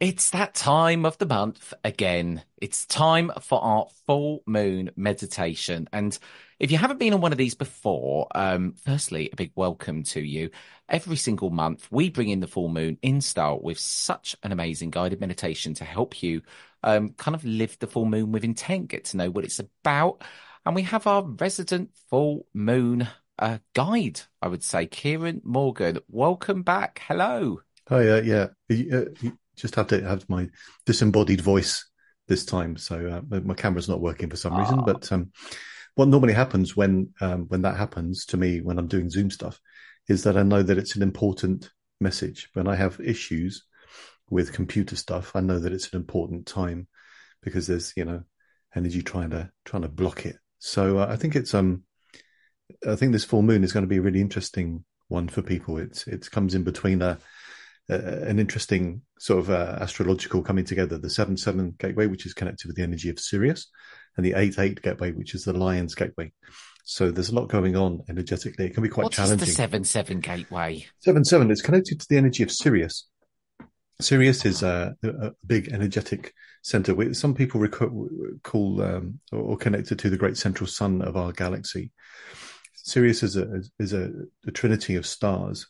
It's that time of the month again. It's time for our full moon meditation. And if you haven't been on one of these before, firstly, a big welcome to you. Every single month, we bring in the full moon in style with such an amazing guided meditation to help you kind of live the full moon with intent, get to know what it's about. And we have our resident full moon guide, I would say, Kieron Morgan. Welcome back. Hello. Oh yeah. You just have to have my disembodied voice this time. So my camera's not working for some reason. But what normally happens when that happens to me when I'm doing Zoom stuff is that I know that it's an important message. When I have issues with computer stuff, I know that it's an important time because there's energy trying to block it. So I think this full moon is going to be a really interesting one for people. It comes in between an interesting sort of astrological coming together, the 7-7 gateway, which is connected with the energy of Sirius, and the 8-8 gateway, which is the Lion's gateway. So there's a lot going on energetically. It can be quite challenging. What is the 7-7 gateway? 7-7 is connected to the energy of Sirius. Sirius is a big energetic center. Some people call or connected to the great central sun of our galaxy. Sirius is a trinity of stars.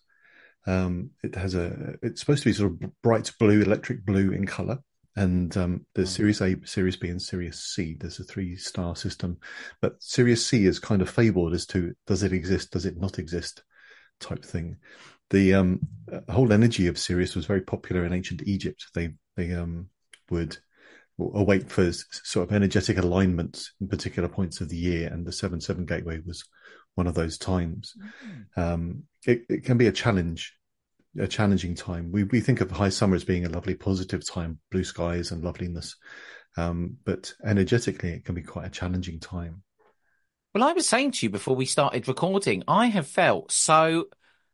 It's supposed to be sort of bright blue, electric blue in color. And there's Sirius A, Sirius B, and Sirius C. There's a 3-star system. But Sirius C is kind of fabled as to does it exist, does it not exist type thing. The whole energy of Sirius was very popular in ancient Egypt. They would await for sort of energetic alignments in particular points of the year, and the 7-7 gateway was one of those times. It can be a challenging time. We think of high summer as being a lovely positive time, blue skies and loveliness, but energetically it can be quite a challenging time. Well, I was saying to you before we started recording, I have felt so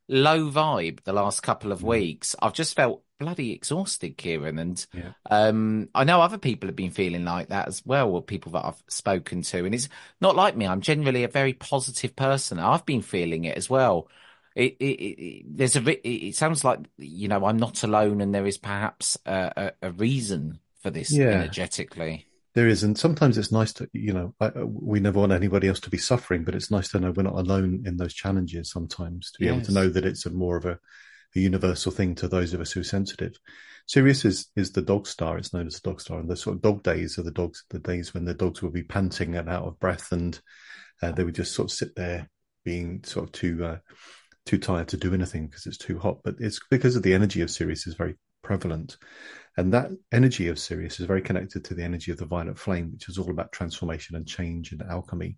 low vibe the last couple of weeks. I've just felt bloody exhausted, Kieron. And I know other people have been feeling like that as well, or people that I've spoken to. And it's not like me. I'm generally a very positive person. I've been feeling it as well. It sounds like, I'm not alone, and there is perhaps a reason for this energetically. There is, and sometimes it's nice to, we never want anybody else to be suffering, but it's nice to know we're not alone in those challenges sometimes, to be able to know that it's more of a universal thing to those of us who are sensitive. Sirius is the dog star. It's known as the dog star, and the sort of dog days are the days when the dogs will be panting and out of breath, and they would just sort of sit there being sort of too tired to do anything because it's too hot. But it's because of the energy of Sirius is very prevalent. And that energy of Sirius is very connected to the energy of the violet flame, which is all about transformation and change and alchemy.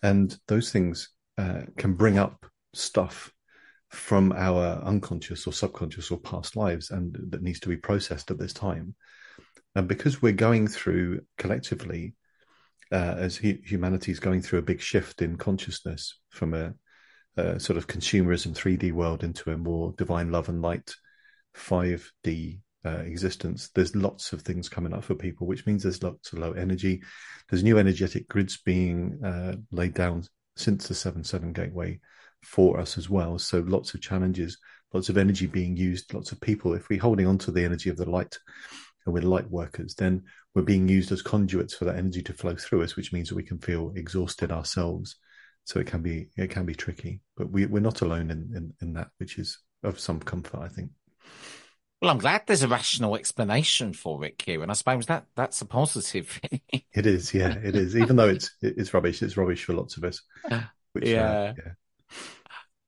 And those things can bring up stuff from our unconscious or subconscious or past lives, and that needs to be processed at this time. And because we're going through collectively, as humanity is going through a big shift in consciousness from a sort of consumerism 3D world into a more divine love and light 5D existence, there's lots of things coming up for people, which means there's lots of low energy. There's new energetic grids being laid down since the 7-7 gateway for us as well. So lots of challenges, lots of energy being used, lots of people. If we're holding on to the energy of the light and we're light workers, then we're being used as conduits for that energy to flow through us, which means that we can feel exhausted ourselves. So it can be tricky, but we're not alone in that, which is of some comfort, I think. Well, I'm glad there's a rational explanation for it, Kieron. I suppose that's a positive. It is, yeah, it is. Even though it's rubbish, it's rubbish for lots of us. Which, yeah.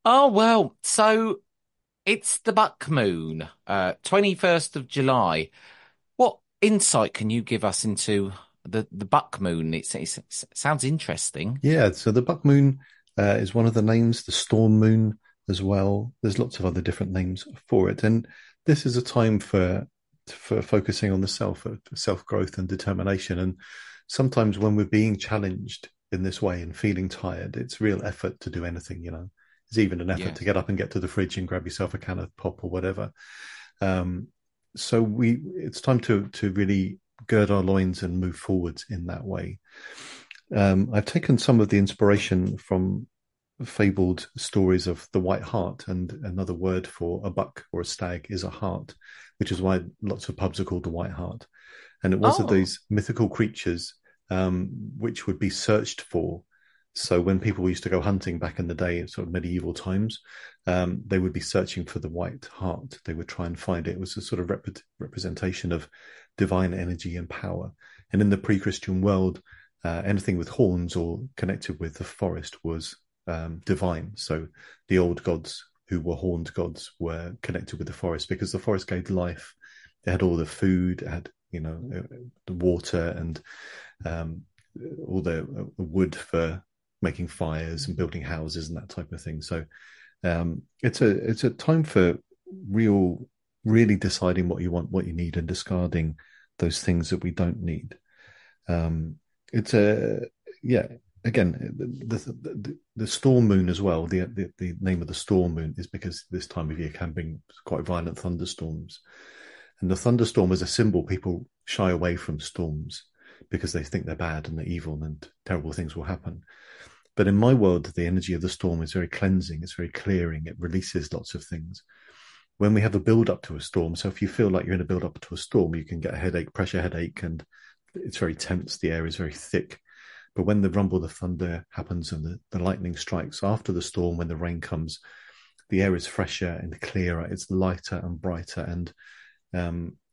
Oh, well, so it's the buck moon, 21st of July. What insight can you give us into the buck moon? It sounds interesting. Yeah, so the buck moon is one of the names, the storm moon as well. There's lots of other different names for it. And this is a time for focusing on the self growth and determination. And sometimes when we're being challenged in this way and feeling tired, it's real effort to do anything, It's even an effort to get up and get to the fridge and grab yourself a can of pop or whatever. So it's time to really gird our loins and move forwards in that way. I've taken some of the inspiration from fabled stories of the white hart, and another word for a buck or a stag is a hart, which is why lots of pubs are called the White Hart. And it was of Oh, these mythical creatures which would be searched for. So when people used to go hunting back in the day, sort of medieval times, they would be searching for the white hart. They would try and find it. It was a sort of representation of divine energy and power. And in the pre-Christian world, anything with horns or connected with the forest was divine. So the old gods, who were horned gods, were connected with the forest because the forest gave life. They had all the food, it had the water, and all the wood for making fires and building houses and that type of thing. So it's a time for really deciding what you want, what you need, and discarding those things that we don't need. It's a again, the storm moon as well. The name of the storm moon is because this time of year can bring quite violent thunderstorms. And the thunderstorm is a symbol. People shy away from storms because they think they're bad and they're evil and terrible things will happen. But in my world, the energy of the storm is very cleansing. It's very clearing. It releases lots of things. When we have a build up to a storm, so if you feel like you're in a build up to a storm, you can get a headache, pressure headache, and it's very tense. The air is very thick. But when the rumble of thunder happens and the lightning strikes after the storm, when the rain comes, the air is fresher and clearer. It's lighter and brighter, and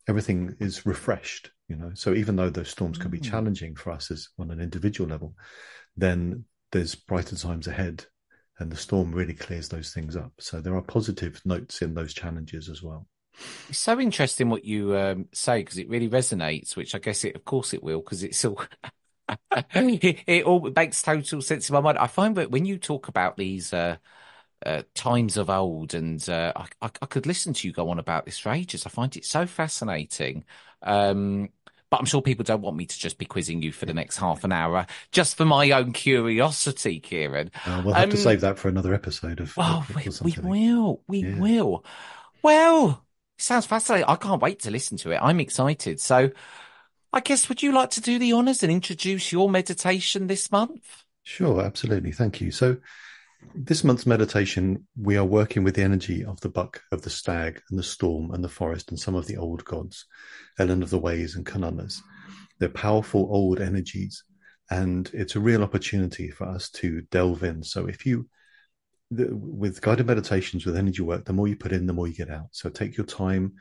everything is refreshed. So even though those storms can be challenging for us as on an individual level, then there's brighter times ahead, and the storm really clears those things up. So there are positive notes in those challenges as well. It's so interesting what you say, because it really resonates, which I guess of course it will, because it's all it all makes total sense in my mind. I find that when you talk about these times of old, and I could listen to you go on about this for ages. I find it so fascinating. But I'm sure people don't want me to just be quizzing you for the next half an hour, just for my own curiosity, Kieron. We'll have to save that for another episode of. Well, we will. We will. Well, it sounds fascinating. I can't wait to listen to it. I'm excited. So I guess, would you like to do the honors and introduce your meditation this month? Sure, absolutely. Thank you. So this month's meditation, we are working with the energy of the buck, of the stag, and the storm, and the forest, and some of the old gods, Ellen of the Ways and Canunnas. They're powerful old energies, and it's a real opportunity for us to delve in. So with guided meditations, with energy work, the more you put in, the more you get out. So take your time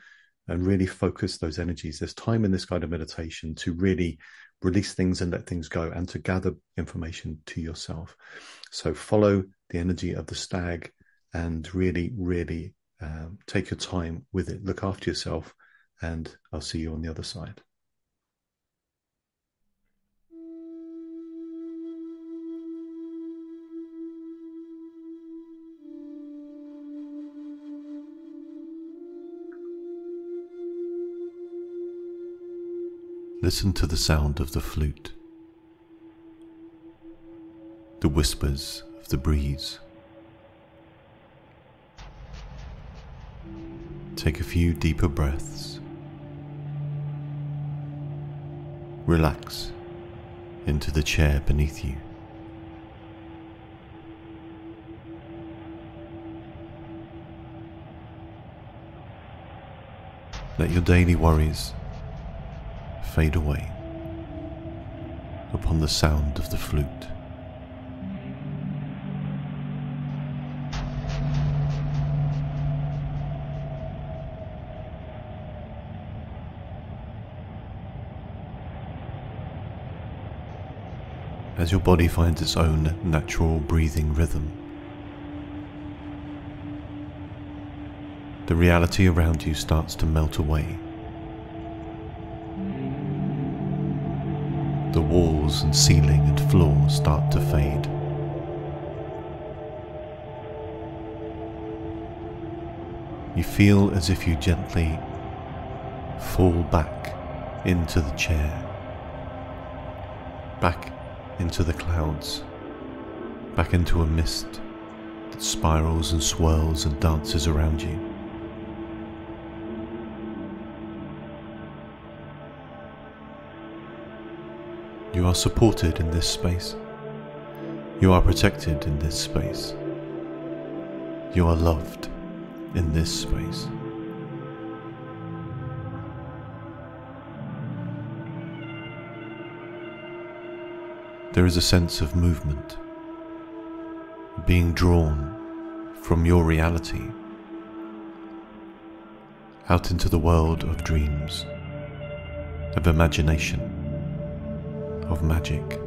and really focus those energies. There's time in this guided meditation to really release things and let things go, and to gather information to yourself. So follow the energy of the stag and really, really take your time with it. Look after yourself, and I'll see you on the other side. Listen to the sound of the flute, the whispers of the breeze. Take a few deeper breaths. Relax into the chair beneath you. Let your daily worries fade away upon the sound of the flute. As your body finds its own natural breathing rhythm, the reality around you starts to melt away. The walls and ceiling and floor start to fade. You feel as if you gently fall back into the chair, back into the clouds, back into a mist that spirals and swirls and dances around you. You are supported in this space. You are protected in this space. You are loved in this space. There is a sense of movement, being drawn from your reality out into the world of dreams, of imagination, of magic.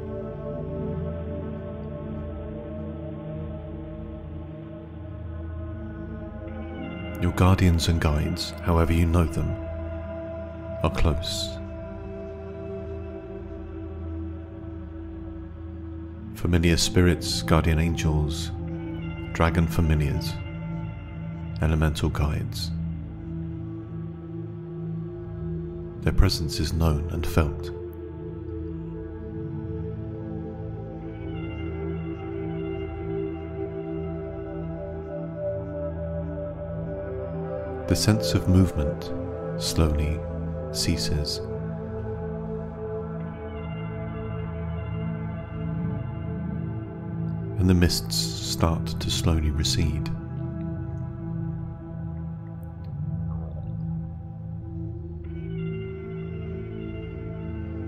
Your guardians and guides, however you know them, are close. Familiar spirits, guardian angels, dragon familiars, elemental guides. Their presence is known and felt. The sense of movement slowly ceases. And the mists start to slowly recede.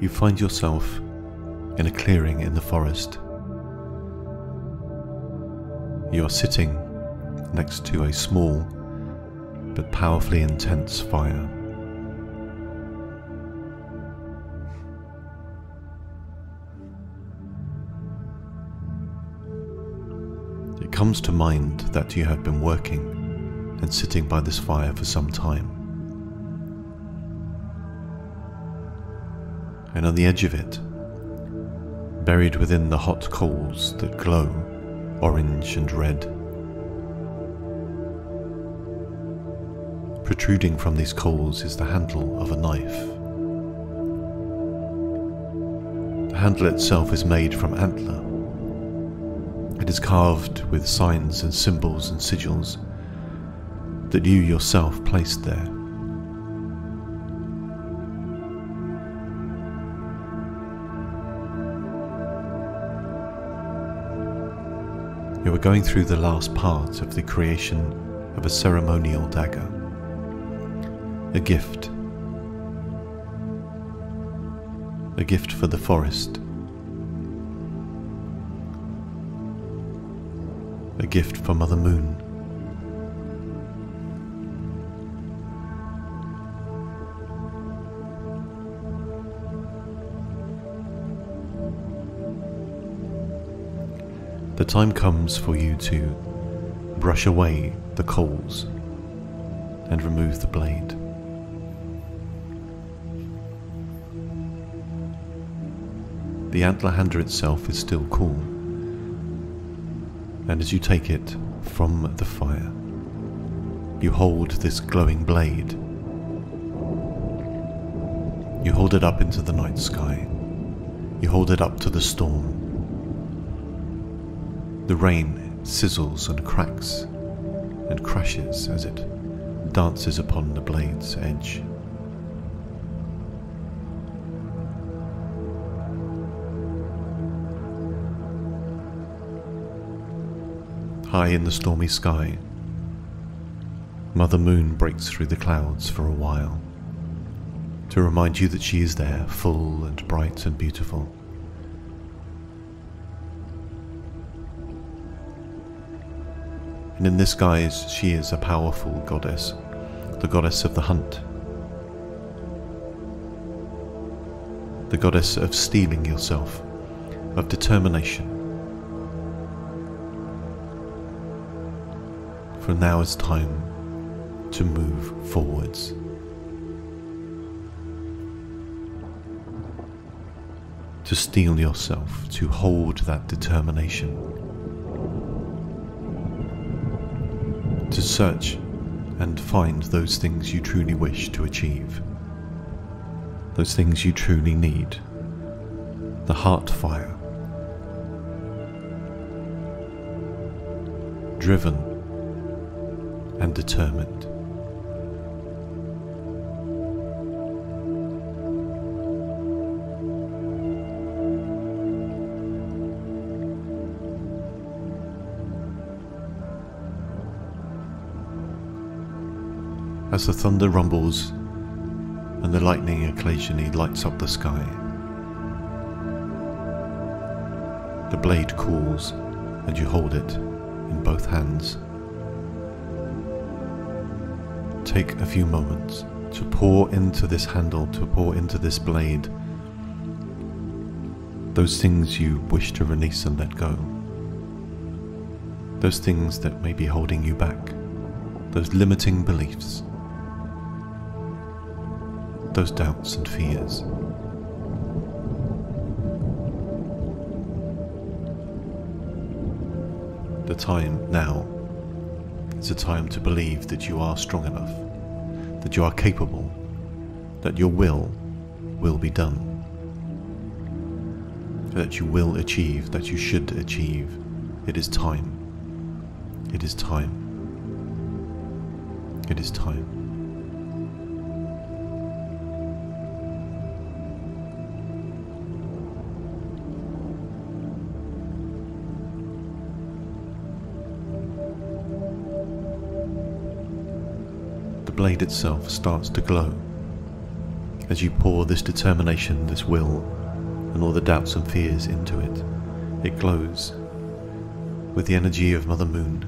You find yourself in a clearing in the forest. You are sitting next to a small but powerfully intense fire. It comes to mind that you have been working and sitting by this fire for some time. And on the edge of it, buried within the hot coals that glow orange and red, protruding from these coals is the handle of a knife. The handle itself is made from antler. It is carved with signs and symbols and sigils that you yourself placed there. You are going through the last part of the creation of a ceremonial dagger. A gift for the forest, a gift for Mother Moon, the time comes for you to brush away the coals and remove the blade. The antler handle itself is still cool, and as you take it from the fire, you hold this glowing blade. You hold it up into the night sky. You hold it up to the storm. The rain sizzles and cracks and crashes as it dances upon the blade's edge. High in the stormy sky, Mother Moon breaks through the clouds for a while to remind you that she is there, full and bright and beautiful. And in this guise, she is a powerful goddess, the goddess of the hunt, the goddess of steeling yourself, of determination. For now is time to move forwards. To steel yourself, to hold that determination. To search and find those things you truly wish to achieve. Those things you truly need. The heart fire. Driven and determined. As the thunder rumbles and the lightning occasionally lights up the sky, the blade cools and you hold it in both hands. Take a few moments to pour into this handle, to pour into this blade, those things you wish to release and let go. Those things that may be holding you back, those limiting beliefs, those doubts and fears. The time now is a time to believe that you are strong enough, that you are capable, that your will be done, that you will achieve, that you should achieve. It is time. It is time. It is time. The blade itself starts to glow as you pour this determination, this will, and all the doubts and fears into it. It glows with the energy of Mother Moon.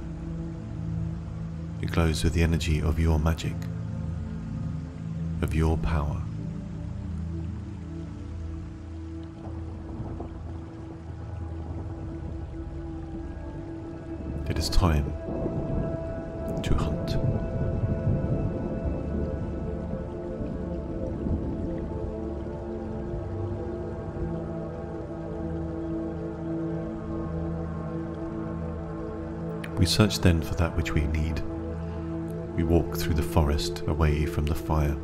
It glows with the energy of your magic, of your power. It is time to hunt. We search then for that which we need. We walk through the forest away from the fire,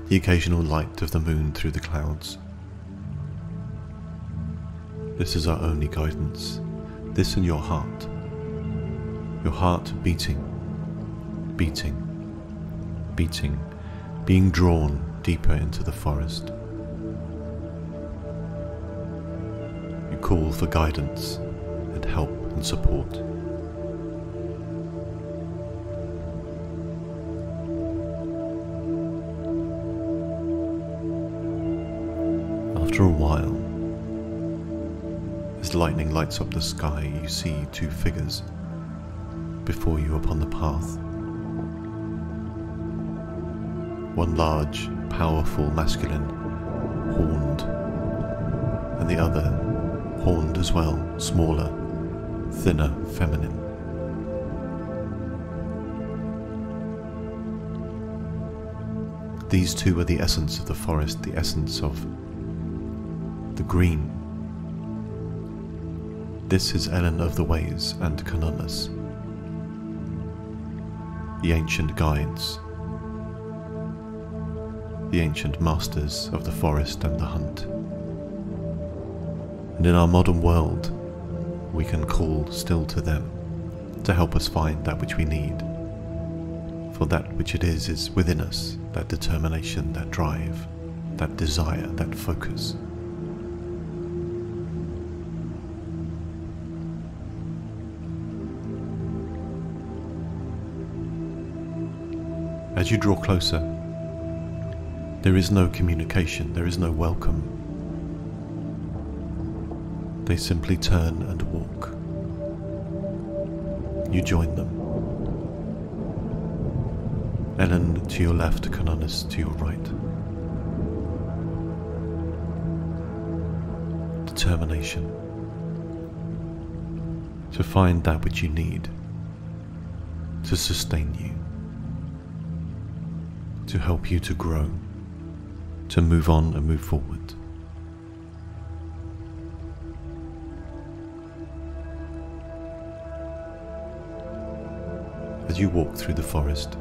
the occasional light of the moon through the clouds. This is our only guidance, this and your heart beating, beating, beating, being drawn deeper into the forest. You call for guidance and help and support. After a while, as lightning lights up the sky, you see two figures before you upon the path. One large, powerful, masculine, horned, and the other horned as well, smaller, thinner, feminine. These two are the essence of the forest, the essence of the green. This is Ellen of the Ways and Canonus, the ancient guides, the ancient masters of the forest and the hunt. And in our modern world, we can call still to them to help us find that which we need. For that which it is within us, that determination, that drive, that desire, that focus. As you draw closer, there is no communication, there is no welcome. They simply turn and walk. You join them. Ellen to your left, Canonus to your right. Determination to find that which you need, to sustain you, to help you to grow, to move on and move forward. As you walk through the forest,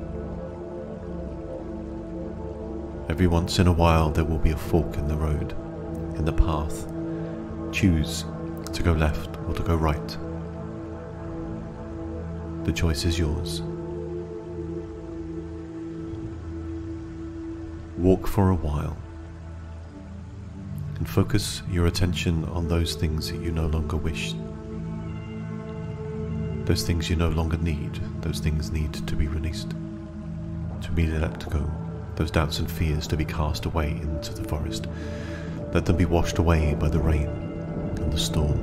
every once in a while there will be a fork in the road, in the path. Choose to go left or to go right. The choice is yours. Walk for a while and focus your attention on those things that you no longer wish, Those things you no longer need, those things need to be released, to be let go. Those doubts and fears to be cast away into the forest. Let them be washed away by the rain and the storm.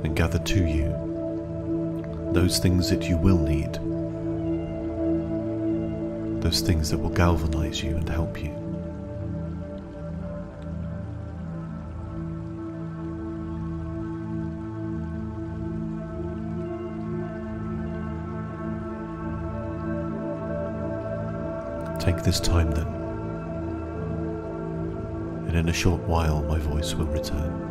And gather to you those things that you will need, those things that will galvanize you and help you. Take this time then, and in a short while my voice will return.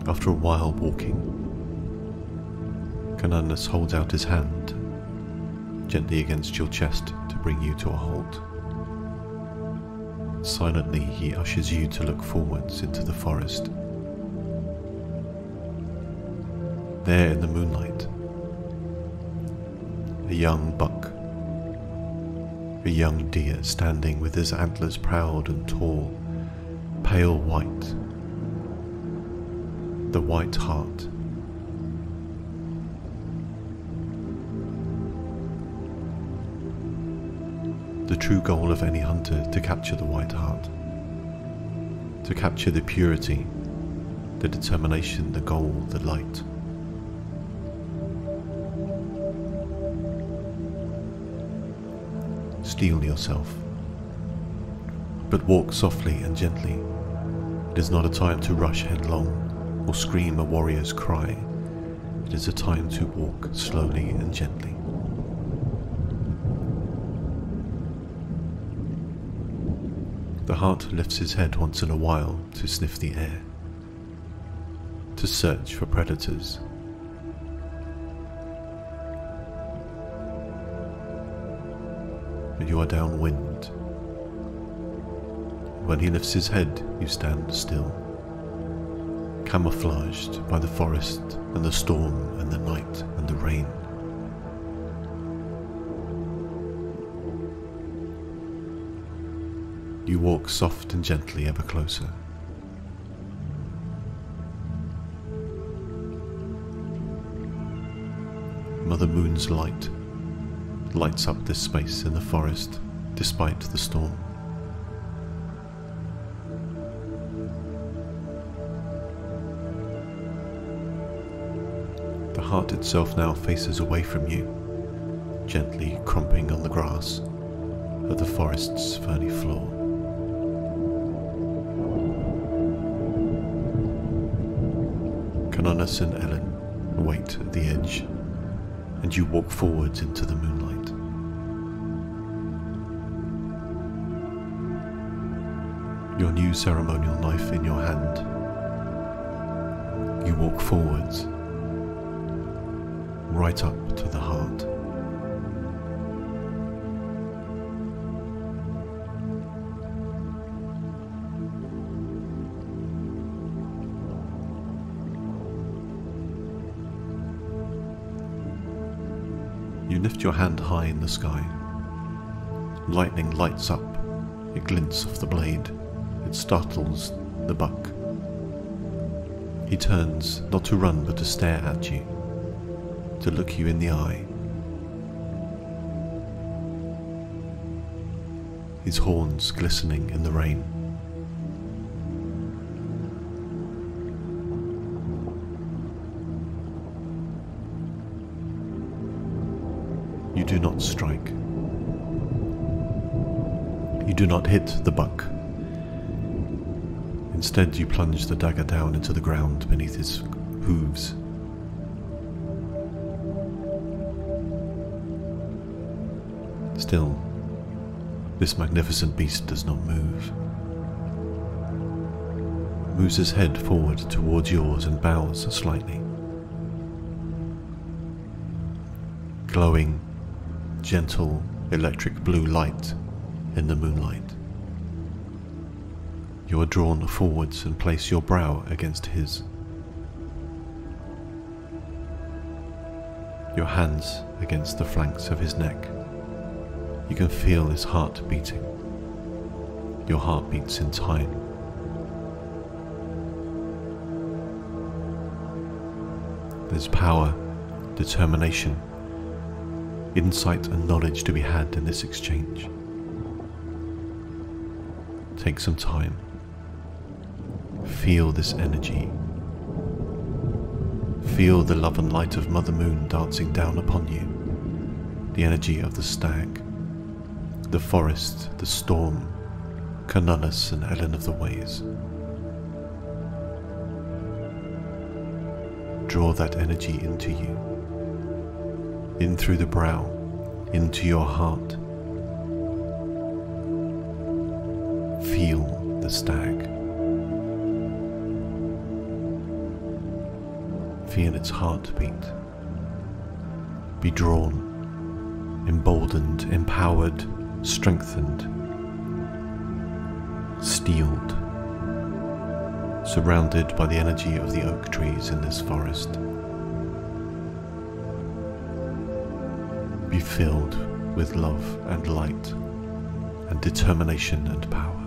After a while walking, Kierons holds out his hand gently against your chest to bring you to a halt. Silently he ushers you to look forwards into the forest. There in the moonlight, a young buck, a young deer standing with his antlers proud and tall, pale white, the white hart. The true goal of any hunter to capture the white hart, to capture the purity, the determination, the goal, the light. Steel yourself, but walk softly and gently. It is not a time to rush headlong or scream a warrior's cry. It is a time to walk slowly and gently. The hart lifts his head once in a while to sniff the air, to search for predators. but you are downwind. When he lifts his head, you stand still, camouflaged by the forest and the storm and the night and the rain. You walk soft and gently ever closer. Mother Moon's light lights up this space in the forest despite the storm. The heart itself now faces away from you, gently crumping on the grass of the forest's ferny floor. Kierons and Ellen wait at the edge, and you walk forwards into the moonlight. Your new ceremonial knife in your hand, you walk forwards, right up to the heart. You lift your hand high in the sky. Lightning lights up, it glints off the blade, it startles the buck. He turns, not to run but to stare at you, to look you in the eye. His horns glistening in the rain. You do not strike. You do not hit the buck. Instead, you plunge the dagger down into the ground beneath his hooves. Still, this magnificent beast does not move. Moves his head forward towards yours and bows slightly. Glowing, gentle, electric blue light in the moonlight. You are drawn forwards and place your brow against his. Your hands against the flanks of his neck. You can feel his heart beating. Your heart beats in time. There's power, determination, insight and knowledge to be had in this exchange. Take some time. Feel this energy. Feel the love and light of Mother Moon dancing down upon you. The energy of the stag, the forest, the storm, Kierons and Ellen of the Ways. Draw that energy into you. In through the brow, into your heart. Feel the stag. Feel its heartbeat. Be drawn, emboldened, empowered, strengthened, steeled, surrounded by the energy of the oak trees in this forest. Be filled with love and light and determination and power.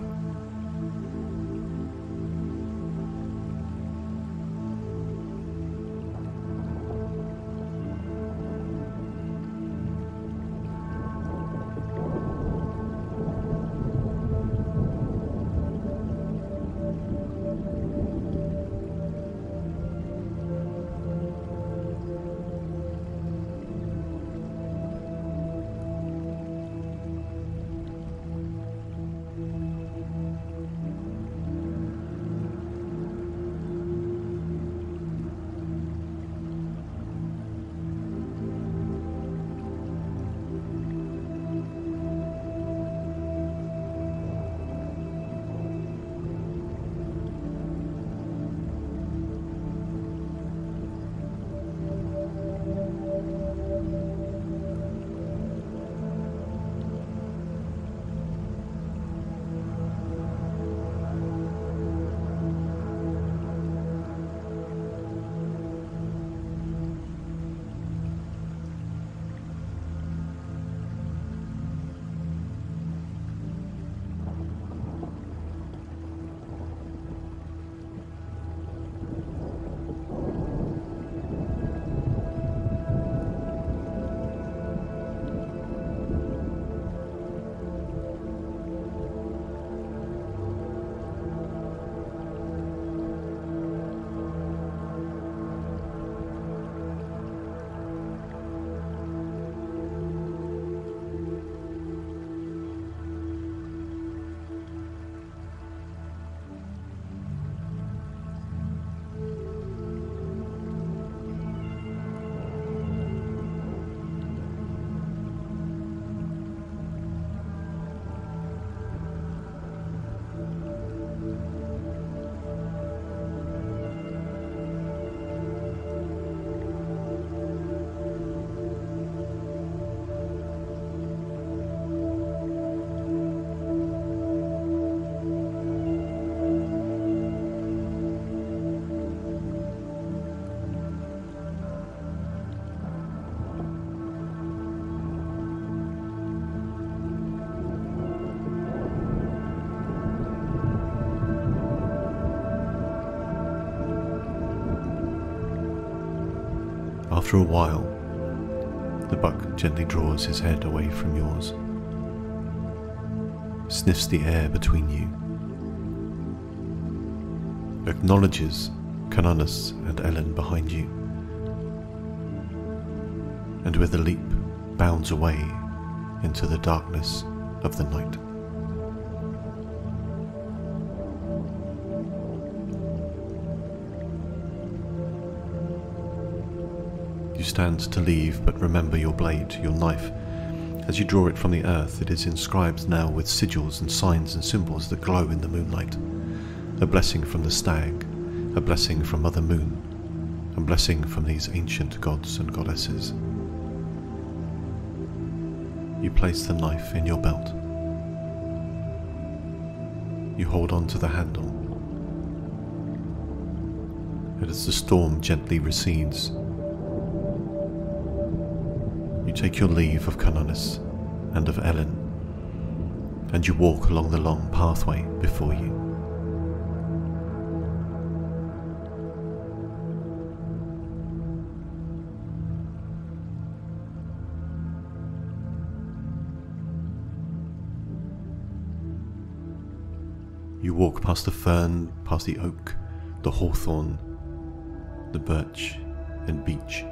After a while, the buck gently draws his head away from yours, sniffs the air between you, acknowledges Kierons and Ellen behind you, and with a leap bounds away into the darkness of the night. You stand to leave, but remember your blade, your knife. As you draw it from the earth, it is inscribed now with sigils and signs and symbols that glow in the moonlight. A blessing from the stag, a blessing from Mother Moon, a blessing from these ancient gods and goddesses. You place the knife in your belt. You hold on to the handle. And as the storm gently recedes, you take your leave of Kierons and of Ellen, and you walk along the long pathway before you. You walk past the fern, past the oak, the hawthorn, the birch and beech,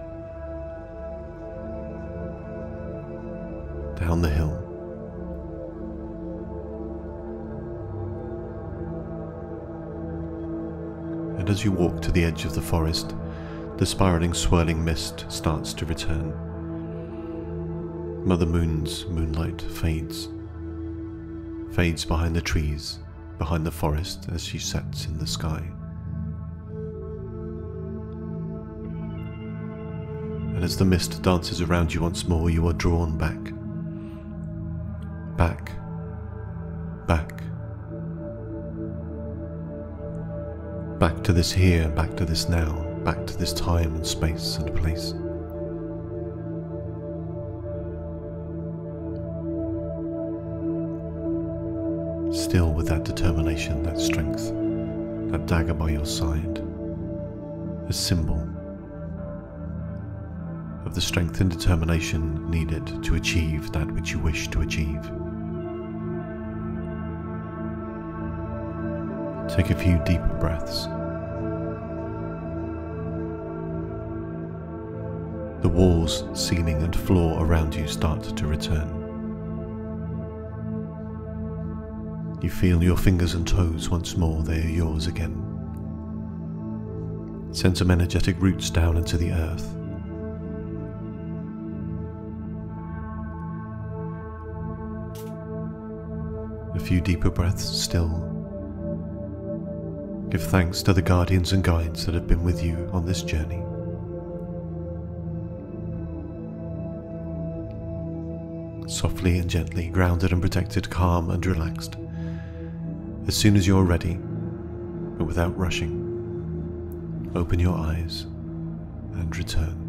down the hill. And as you walk to the edge of the forest, the spiraling, swirling mist starts to return. Mother Moon's moonlight fades behind the trees, behind the forest as she sets in the sky. And as the mist dances around you once more, you are drawn back. Back. Back. Back to this here, back to this now, back to this time and space and place. Still with that determination, that strength, that dagger by your side, a symbol of the strength and determination needed to achieve that which you wish to achieve. Take a few deeper breaths. The walls, ceiling and floor around you start to return. You feel your fingers and toes once more, they are yours again. Send some energetic roots down into the earth. A few deeper breaths still. Give thanks to the guardians and guides that have been with you on this journey. Softly and gently, grounded and protected, calm and relaxed. As soon as you're ready, but without rushing, open your eyes and return.